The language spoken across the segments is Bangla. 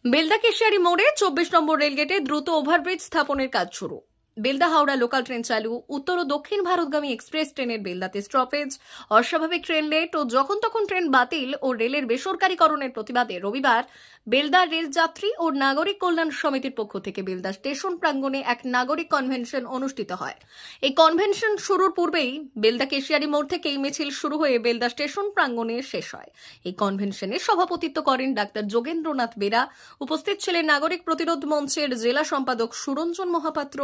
বেলদা কেশিয়ারি মোড়ে 24 নম্বর রেলগেটে দ্রুত ওভারব্রিজ স্থাপনের কাজ শুরু। বেলদা হাওড়া লোকাল ট্রেন চালু, উত্তর ও দক্ষিণ ভারতগামী এক্সপ্রেস ট্রেনের বেলদাতে স্টপেজ, অস্বাভাবিক ট্রেন লেট ও যখন তখন ট্রেন বাতিল ও রেলের বেসরকারীকরণের প্রতিবাদে রবিবার বেলদা রেল যাত্রী ও নাগরিক কল্যাণ সমিতির পক্ষ থেকে বেলদা স্টেশন প্রাঙ্গণে এক নাগরিক কনভেনশন অনুষ্ঠিত হয়। এই কনভেনশন শুরুর পূর্বেই বেলদা কেশিয়ারি মোড় থেকেই মিছিল শুরু হয়ে বেলদা স্টেশন প্রাঙ্গণে শেষ হয়। এই কনভেনশনে সভাপতিত্ব করেন ডাক্তার যোগেন্দ্রনাথ বেরা, উপস্থিত ছিলেন নাগরিক প্রতিরোধ মঞ্চের জেলা সম্পাদক সুরঞ্জন মহাপাত্র,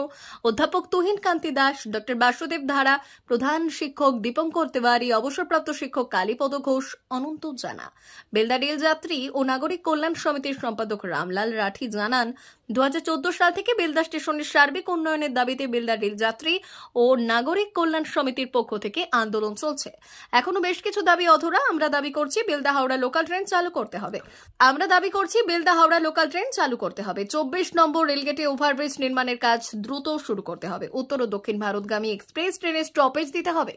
অধ্যাপক তুহিন কান্তি দাস, ডক্টর বাসুদেব ধারা, প্রধান শিক্ষক দীপঙ্কর তেওয়ারি, অবসরপ্রাপ্ত শিক্ষক কালীপদ ঘোষ, অনন্ত জানা। বেলদা রেল যাত্রী ও নাগরিক কল্যাণ সমিতির সম্পাদক রামলাল রাঠি জানান, 2014 সাল থেকে বেলদা স্টেশনের সার্বিক উন্নয়নের দাবিতে বেলদা রেল যাত্রী ও নাগরিক কল্যাণ সমিতির পক্ষ থেকে আন্দোলন চলছে। এখনো বেশ কিছু দাবি অধরা। আমরা দাবি করছি বেলদা হাওড়া লোকাল ট্রেন চালু করতে হবে। 24 নম্বর রেলগেটে ওভারব্রিজ নির্মাণের কাজ দ্রুত শুরু করতে হবে। উত্তর ও দক্ষিণ ভারতগামী এক্সপ্রেস ট্রেনের স্টপেজ দিতে হবে।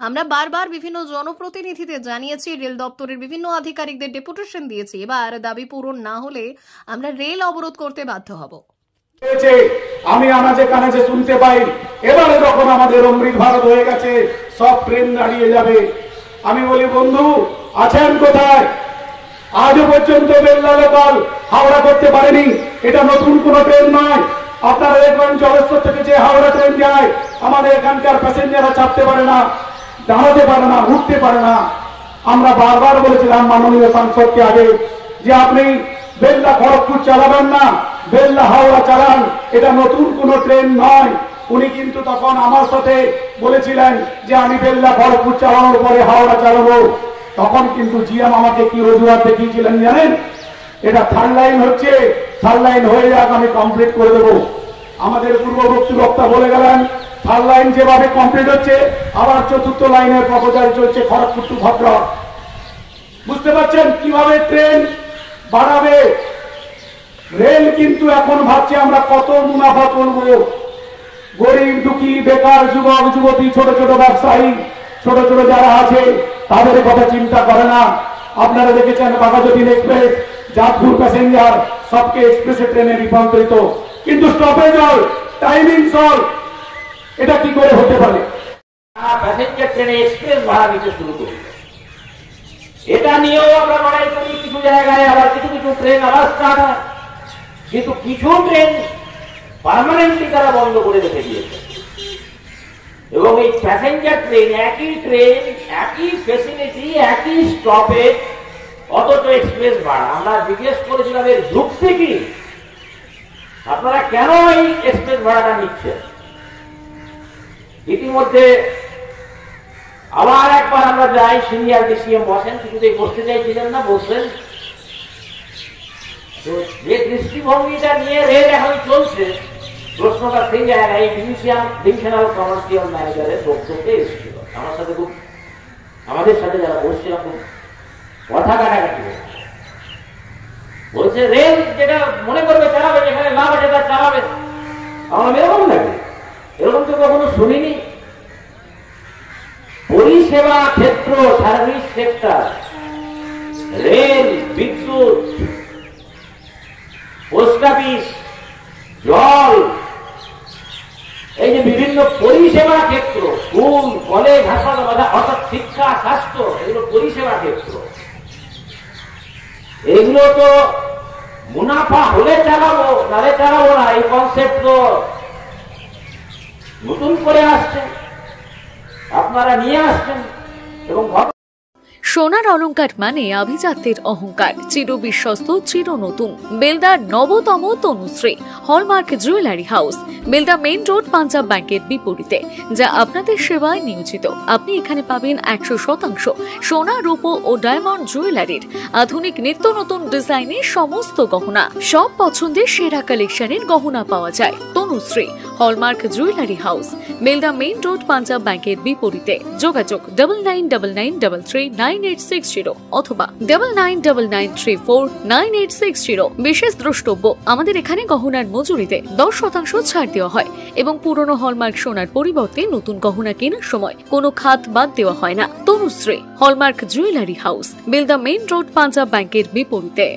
আমরা বারবার বিভিন্ন জনপ্রতিনিধিদের জানিয়েছি, রেল দপ্তরের বিভিন্ন আধিকারিকদের ডেপুটেশন দিয়েছি। এবার দাবি পূরণ না হলে আমরা রেল অবরোধ করতে বাধ্য হব। আমি আনাজে কানাজে শুনতে পাই এবারে যখন আমাদের অমৃত ভারত হয়ে গেছে, সব ট্রেন দাঁড়িয়ে যাবে। আমি বলি, বন্ধু আছেন কোথায়? আজও পর্যন্ত বেলদা লোকাল হাওড়া করতে পারেনি। এটা নতুন কোন ট্রেন নয়। আপনারা দেখবেন জলেশ্বর থেকে যে হাওড়া ট্রেন যায়, আমাদের এখানকার প্যাসেঞ্জাররা চাপতে পারে না, দাঁড়াতে পারে না, উঠতে পারে না। আমরা বারবার বলেছিলাম মাননীয় সাংসদকে আগে যে আপনি বেলদা খড়গপুর চালাবেন না, বেলদা হাওড়া চালান, এটা নতুন কোন ট্রেন নয়। উনি কিন্তু তখন আমার সাথে বলেছিলেন যে আমি বেলদা খড়গপুর চালানোর পরে হাওড়া চালাবো। তখন কিন্তু জিএম আমাকে কি অজুহাত দেখিয়েছিলেন জানেন? এটা থার্ড লাইন হচ্ছে, থার্ড লাইন হয়ে যাক, আমি কমপ্লিট করে দেবো। আমাদের পূর্ববর্তী বক্তা বলে গেলেন থার্ড লাইন যেভাবে কমপ্লিট হচ্ছে, আবার চতুর্থ লাইনের প্রপোজাল চলছে খড়গপুর টু ভদ্রক। বুঝতে পারছেন কিভাবে ট্রেন বাড়াবে? রেল কিন্তু এখন ভাবছে আমরা কত মুনাফা তুলব। গরিব দুঃখী বেকার যুবক যুবতী, ছোট ছোট ব্যবসায়ী, ছোট ছোট যারা আছে তাদের কথা চিন্তা করে না। আপনারা দেখেছেন বাঘাযতীন এক্সপ্রেস, যাদপুর প্যাসেঞ্জার সবকে এক্সপ্রেসে ট্রেনে রূপান্তরিত, কিন্তু স্টপেজ হল, টাইমিং হল। এটা কি করে হতে পারে? প্যাসেঞ্জার ট্রেনে এক্সপ্রেস ভাড়া দিতে শুরু করি, এটা নিয়েও আমরা লড়াই করি। কিছু জায়গায় আবার কিছু কিছু ট্রেন আবার স্টার্ট হয়, কিন্তু কিছু ট্রেন পার্মানেন্টলি তারা বন্ধ করে রেখে দিয়েছে। এবং এই প্যাসেঞ্জার ট্রেন, একই ট্রেন, একই ফেসিলিটি, একই স্টপেজ, অথচ এক্সপ্রেস ভাড়া। আমরা জিজ্ঞেস করেছিলাম এর যুক্তি কি, আপনারা কেন এই এক্সপ্রেস ভাড়াটা নিচ্ছেন? ইতিমধ্যে আবার একবার আমরা যাই, সিনিয়র ডিসিএম বসেন, কিছুতেই বসতে চাইছিলেন না, বসলেন। তো যে দৃষ্টিভঙ্গিটা নিয়ে রেল এখন চলছে, প্রশ্নটা সেই জায়গায় এই ডিভিশনাল কমার্শিয়াল ম্যানেজারের বক্তব্যে এসেছিল। আমাদের সাথে যারা বসছিলাম খুব কথা কাটাকাটি বলছে, রেল যেটা মনে করবে চালাবে, যেখানে লাভ আছে তার চালাবে। আমার এরকম লাগে, এরকম তো কখনো শুনিনি। পরিষেবা ক্ষেত্র, সার্ভিস সেক্টর, রেল, বিদ্যুৎ, পোস্ট অফিস, জল, এই যে বিভিন্ন পরিষেবা ক্ষেত্র, স্কুল, কলেজ, হাসপাতাল, অর্থাৎ শিক্ষা, স্বাস্থ্য, এগুলো পরিষেবা ক্ষেত্র। এগুলো তো মুনাফা হলে চালাবো, নালে চালাবো না, এই কনসেপ্ট তো নতুন করে আসছে, আপনারা নিয়ে আসছেন। এবং সোনার অলংকার মানে আভিজাত্যের অহংকার, চির বিশ্বস্ত, চির নতুন। বেলদার নবতম Tanushree hallmark jewellery house, Belda main road, Punjab ব্যাংকের বিপরীতে, যা আপনাদের সেবায় নিয়োজিত। আপনি এখানে পাবেন 100% সোনা, রূপো ও ডায়মন্ড জুয়েলারির আধুনিক নিত্য নতুন ডিজাইনের সমস্ত গহনা। সব পছন্দের সেরা কালেকশনের গহনা পাওয়া যায়। Tanushree hallmark jewellery house, Belda main road, Punjab ব্যাংকের বিপরীতে। যোগাযোগ 9999339860 অথবা 9999349860। বিশেষ দ্রষ্টব্য, আমাদের এখানে গহনার মজুরিতে 10% ছাড় দেওয়া হয় এবং পুরনো হলমার্ক সোনার পরিবর্তে নতুন গহনা কেনার সময় কোনো খাত বাদ দেওয়া হয় না। Tanushree hallmark jewellery house, Belda main road, Punjab ব্যাংকের বিপরীতে।